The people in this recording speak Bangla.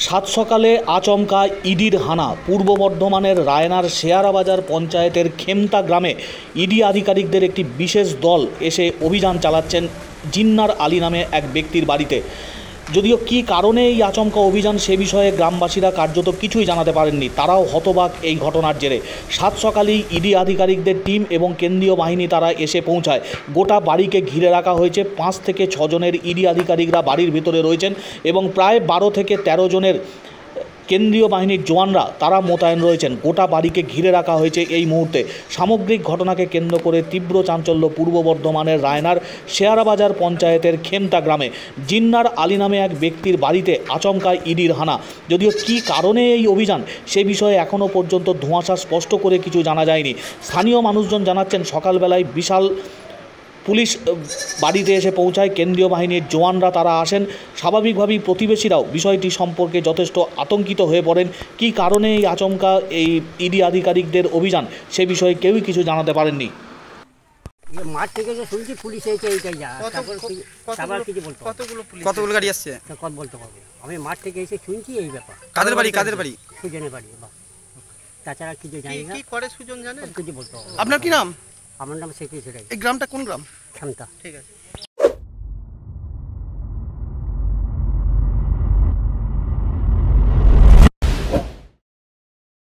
সাত সকালে আচমকা ইডির হানা। পূর্ব বর্ধমানের রায়নার শেয়ারাবাজার পঞ্চায়েতের খেমতা গ্রামে ইডি আধিকারিকদের একটি বিশেষ দল এসে অভিযান চালাচ্ছেন জিন্নার আলী নামে এক ব্যক্তির বাড়িতে। যদিও কী কারণে এই আচমকা অভিযান সে বিষয়ে গ্রামবাসীরা কার্যত কিছুই জানাতে পারেননি। তারাও হতবাক এই ঘটনার জেরে। সাত সকালেই ইডি আধিকারিকদের টিম এবং কেন্দ্রীয় বাহিনী তারা এসে পৌঁছায়। গোটা বাড়িকে ঘিরে রাখা হয়েছে। 5 থেকে 6 জনের ইডি আধিকারিকরা বাড়ির ভিতরে রয়েছেন এবং প্রায় 12 থেকে 13 জনের কেন্দ্রীয় বাহিনীর জওয়ানরা তারা মোতায়েন রয়েছেন। গোটা বাড়িকে ঘিরে রাখা হয়েছে এই মুহূর্তে। সামগ্রিক ঘটনাকে কেন্দ্র করে তীব্র চাঞ্চল্য পূর্ব বর্ধমানের রায়নার শেয়ারাবাজার পঞ্চায়েতের খেমতা গ্রামে। জিন্নার আলী নামে এক ব্যক্তির বাড়িতে আচমকা ইডির হানা। যদিও কী কারণে এই অভিযান সে বিষয়ে এখনও পর্যন্ত ধোঁয়াশা স্পষ্ট করে কিছু জানা যায়নি। স্থানীয় মানুষজন জানাচ্ছেন সকালবেলায় বিশাল পুলিশ বাড়িতে এসে পৌঁছায়, কেন্দ্রীয় বাহিনীর জওয়ানরা তারা আসেন। স্বাভাবিকভাবেই প্রতিবেশীরাও বিষয়টি সম্পর্কে যথেষ্ট আতঙ্কিত হয়ে পড়েন। কী কারণে এই আচমকা এই ইডি আধিকারিকদের অভিযান সে বিষয়ে কেউই কিছু জানাতে পারেননি। মাঠ থেকে যে শুনছি পুলিশ এসে এইটাই কতগুলো গাড়ি আসছে কত বলতে পারবো। আমি মাঠ থেকে এসে শুনছি এই ব্যাপার। কাদের বাড়ি সুজনের বাড়ি। তাছাড়া কিছু জানি না। কি করে সুজন জানেন? কিছু বলতে পারবো। আপনার কি নাম? আমার নাম শেখ। এই গ্রামটা কোন গ্রাম? খেমতা। ঠিক আছে।